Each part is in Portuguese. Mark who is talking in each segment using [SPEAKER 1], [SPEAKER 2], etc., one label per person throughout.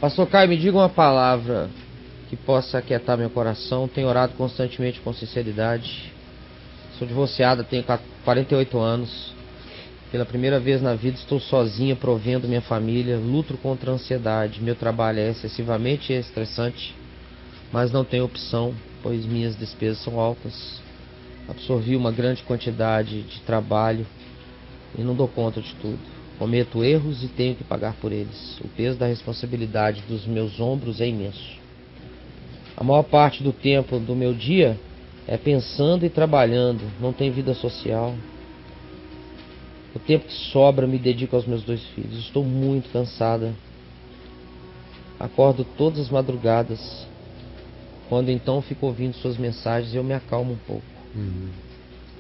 [SPEAKER 1] Pastor Caio, me diga uma palavra que possa aquietar meu coração. Tenho orado constantemente com sinceridade. Sou divorciada, tenho 48 anos. Pela primeira vez na vida estou sozinha, provendo minha família. Luto contra a ansiedade. Meu trabalho é excessivamente estressante, mas não tenho opção, pois minhas despesas são altas. Absorvi uma grande quantidade de trabalho e não dou conta de tudo. Cometo erros e tenho que pagar por eles. O peso da responsabilidade dos meus ombros é imenso. A maior parte do tempo do meu dia é pensando e trabalhando. Não tenho vida social. O tempo que sobra me dedico aos meus 2 filhos. Estou muito cansada. Acordo todas as madrugadas. Quando então fico ouvindo suas mensagens, eu me acalmo um pouco.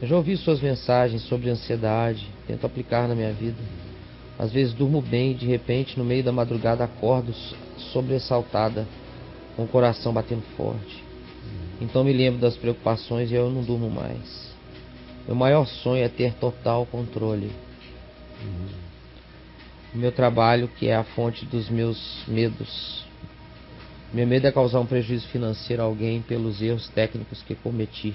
[SPEAKER 1] Eu já ouvi suas mensagens sobre ansiedade. Tento aplicar na minha vida. Às vezes durmo bem e de repente no meio da madrugada acordo sobressaltada, com o coração batendo forte. Então me lembro das preocupações e eu não durmo mais. Meu maior sonho é ter total controle. O meu trabalho, que é a fonte dos meus medos. Meu medo é causar um prejuízo financeiro a alguém pelos erros técnicos que cometi.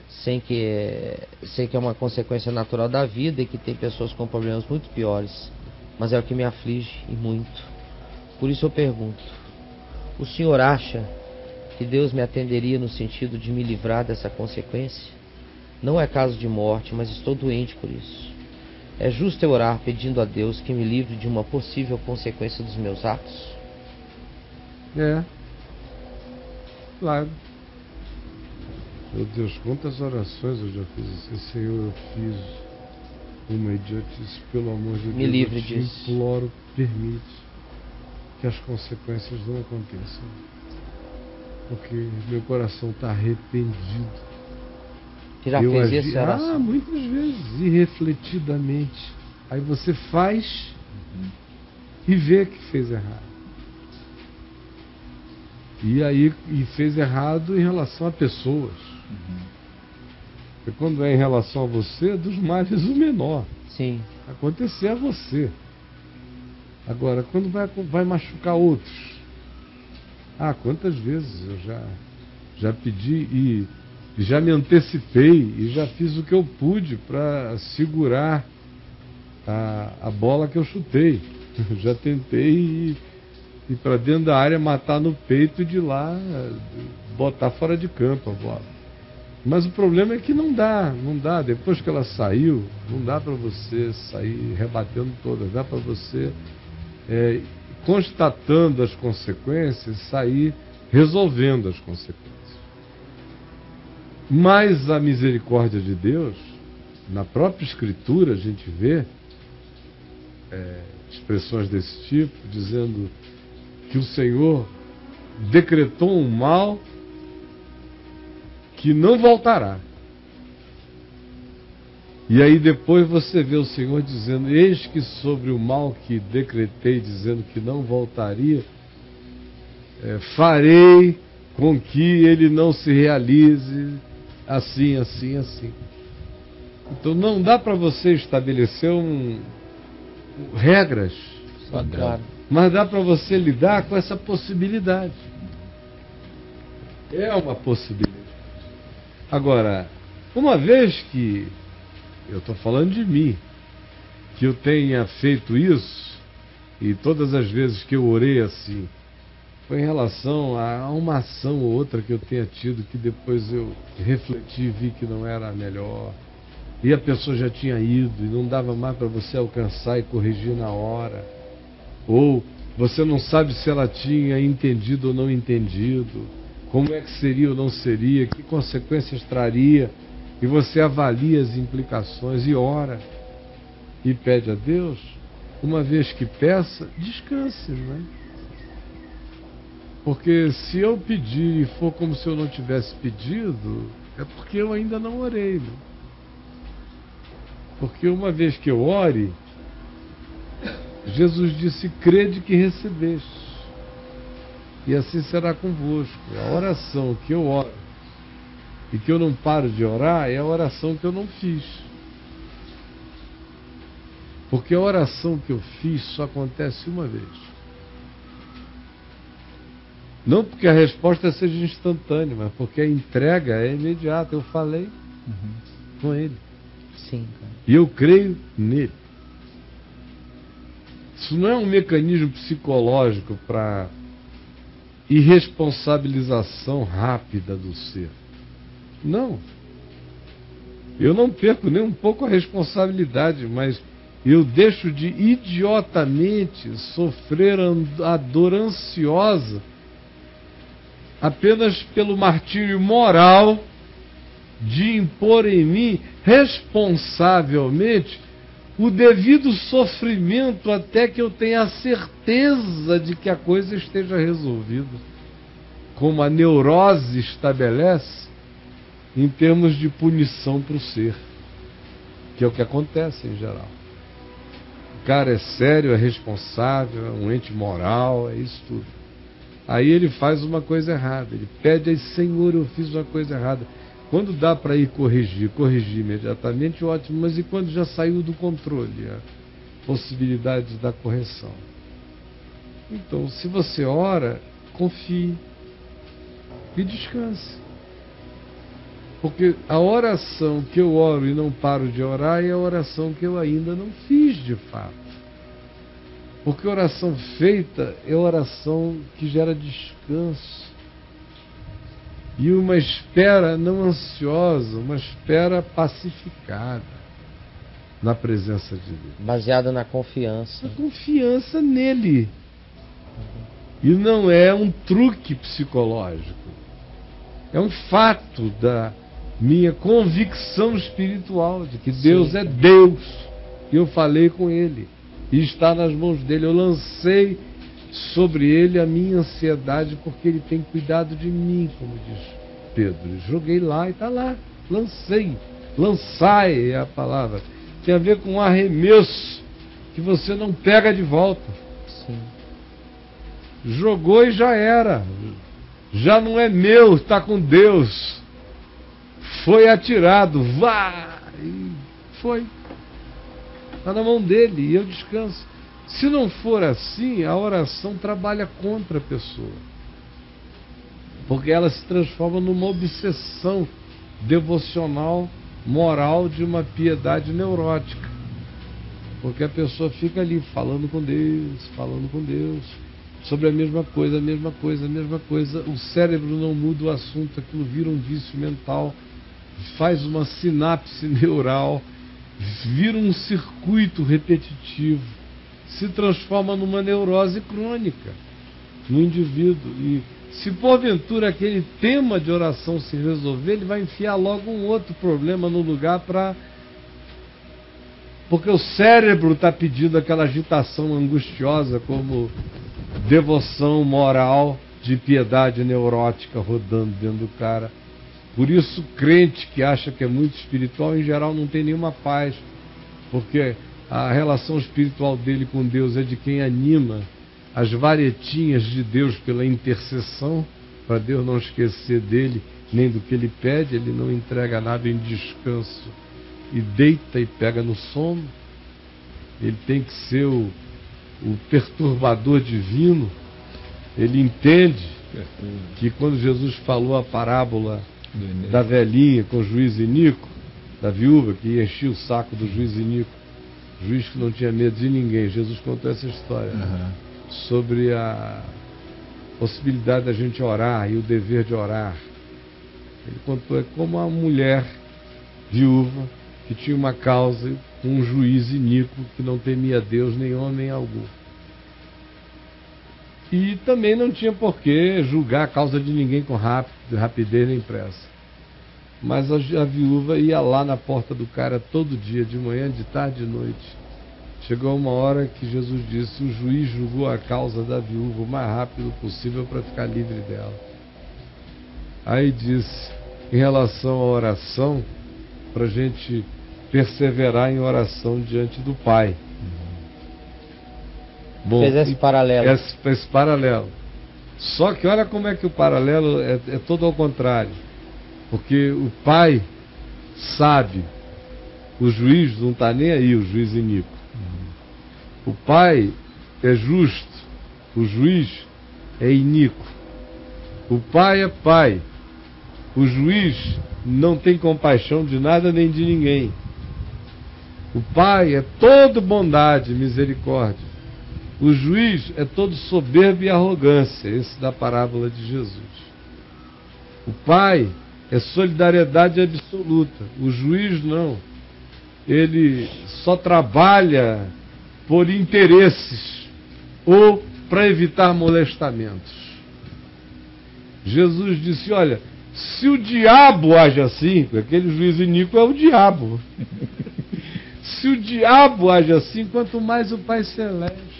[SPEAKER 1] Sei que é uma consequência natural da vida e que tem pessoas com problemas muito piores, mas é o que me aflige e muito. Por isso eu pergunto: o senhor acha que Deus me atenderia no sentido de me livrar dessa consequência? Não é caso de morte, mas estou doente por isso. É justo eu orar pedindo a Deus que me livre de uma possível consequência dos meus atos?
[SPEAKER 2] Claro. Meu Deus, quantas orações eu já fiz assim. Senhor, eu fiz uma idiotice, pelo amor de Deus,
[SPEAKER 1] Me livre
[SPEAKER 2] eu te
[SPEAKER 1] disso.
[SPEAKER 2] imploro, permite que as consequências não aconteçam, porque meu coração está arrependido.
[SPEAKER 1] Você já fez essa oração?
[SPEAKER 2] Muitas vezes, irrefletidamente. Aí você faz e vê que fez errado. E fez errado em relação a pessoas. Porque quando é em relação a você, dos males o menor.
[SPEAKER 1] Sim.
[SPEAKER 2] Acontecer a você. Agora, quando vai machucar outros. Quantas vezes eu já pedi e já me antecipei e já fiz o que eu pude para segurar a bola que eu chutei. Já tentei ir para dentro da área, matar no peito e de lá botar fora de campo a bola. Mas o problema é que não dá. Depois que ela saiu, não dá para você sair rebatendo todas. Dá para você, constatando as consequências, sair resolvendo as consequências. Mas a misericórdia de Deus, na própria Escritura a gente vê expressões desse tipo, dizendo que o Senhor decretou um mal que não voltará. E aí depois você vê o Senhor dizendo: eis que sobre o mal que decretei, dizendo que não voltaria, farei com que ele não se realize assim, assim, assim. Então não dá para você estabelecer regras,
[SPEAKER 1] Claro.
[SPEAKER 2] mas dá para você lidar com essa possibilidade. É uma possibilidade. Agora, uma vez que eu estou falando de mim, que eu tenha feito isso, e todas as vezes que eu orei assim, foi em relação a uma ação ou outra que eu tenha tido, que depois eu refleti e vi que não era a melhor, e a pessoa já tinha ido, e não dava mais para você alcançar e corrigir na hora, ou você não sabe se ela tinha entendido ou não entendido, como é que seria ou não seria, que consequências traria, e você avalia as implicações e ora, e pede a Deus. Uma vez que peça, descanse, né? Porque se eu pedir e for como se eu não tivesse pedido, é porque eu ainda não orei, né? Porque uma vez que eu ore, Jesus disse: crede que recebeste, e assim será convosco. A oração que eu oro e que eu não paro de orar é a oração que eu não fiz. Porque a oração que eu fiz só acontece uma vez. Não porque a resposta seja instantânea, mas porque a entrega é imediata. Eu falei com ele.
[SPEAKER 1] Sim, cara.
[SPEAKER 2] E eu creio nele. Isso não é um mecanismo psicológico para irresponsabilização rápida do ser. Não. Eu não perco nem um pouco a responsabilidade, mas eu deixo de idiotamente sofrer a dor ansiosa apenas pelo martírio moral de impor em mim responsavelmente o devido sofrimento até que eu tenha a certeza de que a coisa esteja resolvida, como a neurose estabelece em termos de punição para o ser, que é o que acontece em geral. O cara é sério, é responsável, é um ente moral, é isso tudo. Aí ele faz uma coisa errada, ele pede aí, Senhor, eu fiz uma coisa errada. Quando dá para ir corrigir imediatamente, ótimo, mas e quando já saiu do controle a possibilidade da correção? Então, se você ora, confie e descanse. Porque a oração que eu oro e não paro de orar é a oração que eu ainda não fiz de fato. Porque oração feita é oração que gera descanso. E uma espera não ansiosa, uma espera pacificada na presença de Deus.
[SPEAKER 1] Baseada na confiança.
[SPEAKER 2] A confiança nele. E não é um truque psicológico. É um fato da minha convicção espiritual de que Deus é Deus. E eu falei com ele. E está nas mãos dele. Eu lancei sobre ele a minha ansiedade, porque ele tem cuidado de mim, como diz Pedro. Joguei lá e está lá. Lancei. Lançai é a palavra. Tem a ver com um arremesso que você não pega de volta.
[SPEAKER 1] Sim.
[SPEAKER 2] Jogou e já era. Já não é meu, está com Deus. Foi atirado. Vá! E foi. Está na mão dele e eu descanso. Se não for assim, a oração trabalha contra a pessoa. Porque ela se transforma numa obsessão devocional, moral, de uma piedade neurótica. Porque a pessoa fica ali falando com Deus, sobre a mesma coisa, a mesma coisa, a mesma coisa. O cérebro não muda o assunto, aquilo vira um vício mental, faz uma sinapse neural, vira um circuito repetitivo, se transforma numa neurose crônica no indivíduo. E se porventura aquele tema de oração se resolver, ele vai enfiar logo um outro problema no lugar porque o cérebro está pedindo aquela agitação angustiosa como devoção moral de piedade neurótica rodando dentro do cara. Por isso, crente que acha que é muito espiritual, em geral não tem nenhuma paz, porque a relação espiritual dele com Deus é de quem anima as varetinhas de Deus pela intercessão, para Deus não esquecer dele, nem do que ele pede. Ele não entrega nada em descanso e deita e pega no sono. Ele tem que ser o perturbador divino. Ele entende que quando Jesus falou a parábola da velhinha com o juiz iníquo, da viúva que enchia o saco do juiz iníquo, juiz que não tinha medo de ninguém, Jesus contou essa história sobre a possibilidade da gente orar e o dever de orar. Ele contou, é como a mulher viúva que tinha uma causa com um juiz iníquo que não temia Deus nem homem algum. E também não tinha por que julgar a causa de ninguém com rapidez nem pressa. Mas a viúva ia lá na porta do cara todo dia, de manhã, de tarde, de noite. Chegou uma hora que Jesus disse: o juiz julgou a causa da viúva o mais rápido possível para ficar livre dela. Aí disse, em relação à oração, para a gente perseverar em oração diante do Pai. Bom,
[SPEAKER 1] fez esse paralelo.
[SPEAKER 2] Esse paralelo. Só que olha como é que o paralelo é todo ao contrário. Porque o Pai sabe, o juiz não está nem aí, o juiz iníquo. O Pai é justo, o juiz é iníquo. O pai é pai. O juiz não tem compaixão de nada nem de ninguém. O pai é todo bondade, misericórdia. O juiz é todo soberba e arrogância. Esse da parábola de Jesus. O pai é solidariedade absoluta. O juiz não. Ele só trabalha por interesses ou para evitar molestamentos. Jesus disse, olha, se o diabo age assim, aquele juiz iníquo é o diabo. Se o diabo age assim, quanto mais o Pai Celeste.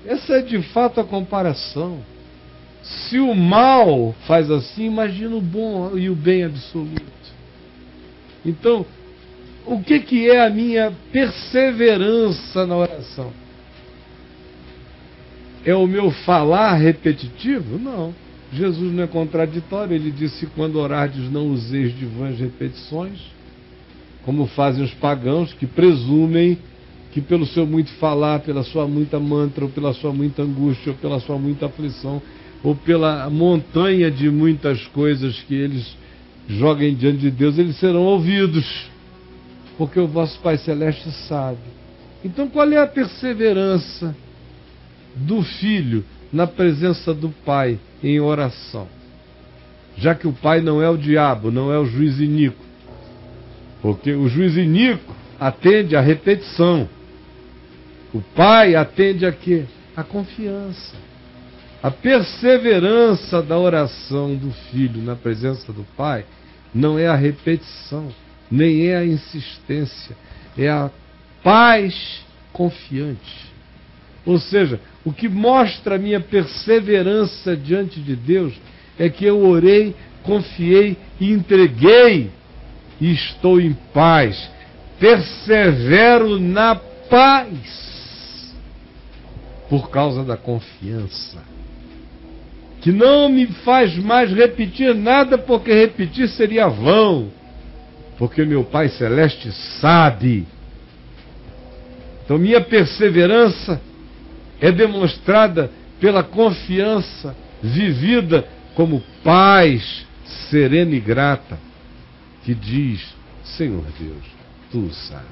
[SPEAKER 2] Essa é de fato a comparação. Se o mal faz assim, imagina o bom e o bem absoluto. Então, o que é a minha perseverança na oração? É o meu falar repetitivo? Não. Jesus não é contraditório. Ele disse, quando orardes não useis de vãs repetições, como fazem os pagãos, que presumem que pelo seu muito falar, pela sua muita mantra, ou pela sua muita angústia, ou pela sua muita aflição, ou pela montanha de muitas coisas que eles joguem diante de Deus, eles serão ouvidos, porque o vosso Pai Celeste sabe. Então, qual é a perseverança do filho na presença do Pai em oração? Já que o Pai não é o diabo, não é o juiz iníquo, porque o juiz iníquo atende à repetição, o Pai atende a quê? A confiança. A perseverança da oração do filho na presença do Pai não é a repetição, nem é a insistência, é a paz confiante. Ou seja, o que mostra a minha perseverança diante de Deus é que eu orei, confiei e entreguei e estou em paz. Persevero na paz por causa da confiança, que não me faz mais repetir nada, porque repetir seria vão, porque meu Pai Celeste sabe. Então minha perseverança é demonstrada pela confiança vivida como paz serena e grata, que diz, Senhor Deus, Tu sabes.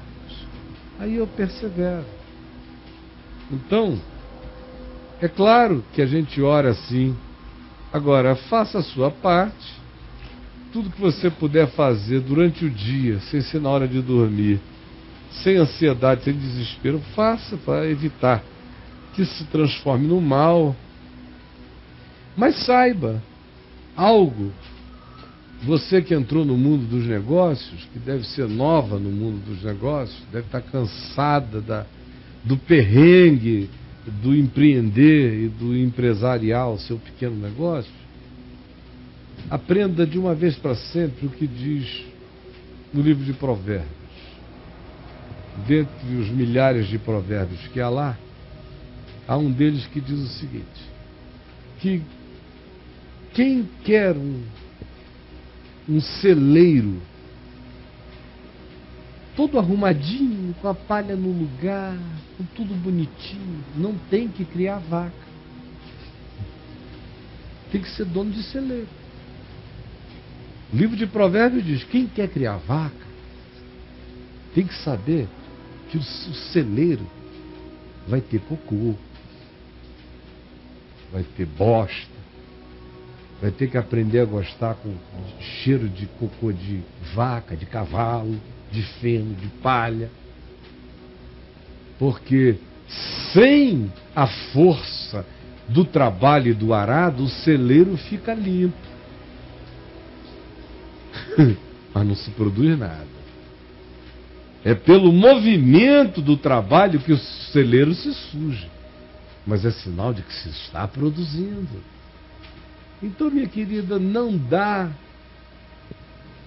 [SPEAKER 2] Aí eu persevero. Então, é claro que a gente ora assim. Agora, faça a sua parte. Tudo que você puder fazer durante o dia, sem ser na hora de dormir, sem ansiedade, sem desespero, faça para evitar que isso se transforme no mal. Mas saiba algo, você que entrou no mundo dos negócios, que deve ser nova no mundo dos negócios, deve estar cansada do perrengue, do empreender e do empresariar o seu pequeno negócio. Aprenda de uma vez para sempre o que diz no livro de Provérbios. Dentre os milhares de provérbios que há lá, há um deles que diz o seguinte, que quem quer um celeiro todo arrumadinho, com a palha no lugar, com tudo bonitinho, não tem que criar vaca. Tem que ser dono de celeiro. O livro de Provérbios diz, quem quer criar vaca tem que saber que o celeiro vai ter cocô, vai ter bosta, vai ter que aprender a gostar com cheiro de cocô de vaca, de cavalo, de feno, de palha. Porque sem a força do trabalho e do arado, o celeiro fica limpo. Mas não se produz nada. É pelo movimento do trabalho que o celeiro se suja. Mas é sinal de que se está produzindo. Então, minha querida, não dá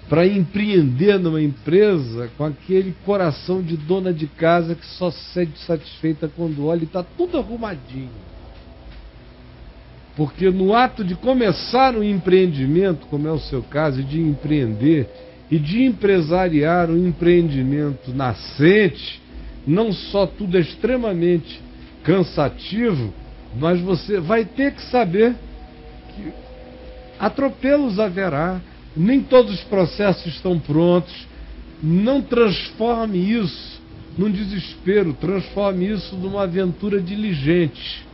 [SPEAKER 2] para empreender numa empresa com aquele coração de dona de casa que só se sente satisfeita quando olha e está tudo arrumadinho. Porque no ato de começar um empreendimento, como é o seu caso, de empreender e de empresariar um empreendimento nascente, não só tudo é extremamente cansativo, mas você vai ter que saber que atropelos haverá, nem todos os processos estão prontos. Não transforme isso num desespero, transforme isso numa aventura diligente,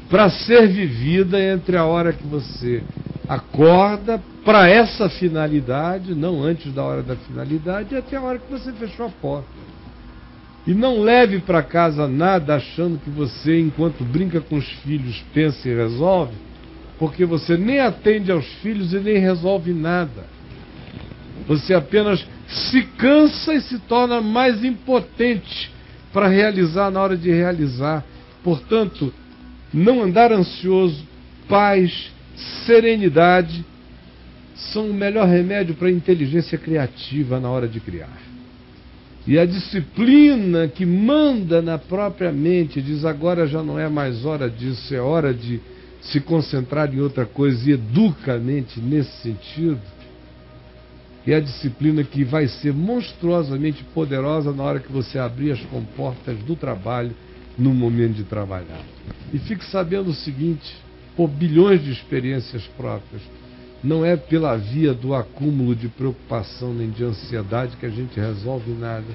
[SPEAKER 2] para ser vivida entre a hora que você acorda para essa finalidade, não antes da hora da finalidade, e até a hora que você fechou a porta. E não leve para casa nada achando que você, enquanto brinca com os filhos, pensa e resolve, porque você nem atende aos filhos e nem resolve nada. Você apenas se cansa e se torna mais impotente para realizar na hora de realizar. Portanto, não andar ansioso, paz, serenidade são o melhor remédio para a inteligência criativa na hora de criar. E a disciplina que manda na própria mente diz: agora já não é mais hora disso, é hora de se concentrar em outra coisa, e educa a mente nesse sentido. É a disciplina que vai ser monstruosamente poderosa na hora que você abrir as comportas do trabalho no momento de trabalhar. E fique sabendo o seguinte, por bilhões de experiências próprias, não é pela via do acúmulo de preocupação nem de ansiedade que a gente resolve nada.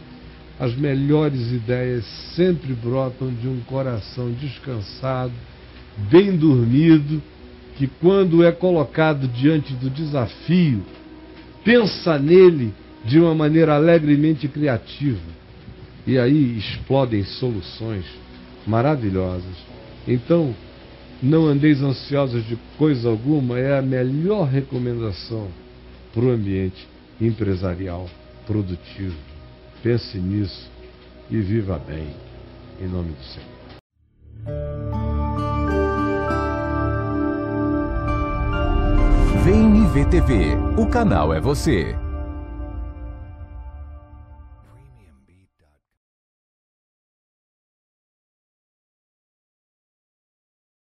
[SPEAKER 2] As melhores ideias sempre brotam de um coração descansado, bem dormido, que quando é colocado diante do desafio, pensa nele de uma maneira alegremente criativa. E aí explodem soluções maravilhosas. Então, não andeis ansiosos de coisa alguma é a melhor recomendação para o ambiente empresarial produtivo. Pense nisso e viva bem, em nome do Senhor.
[SPEAKER 3] Vem me ver TV, o canal é você.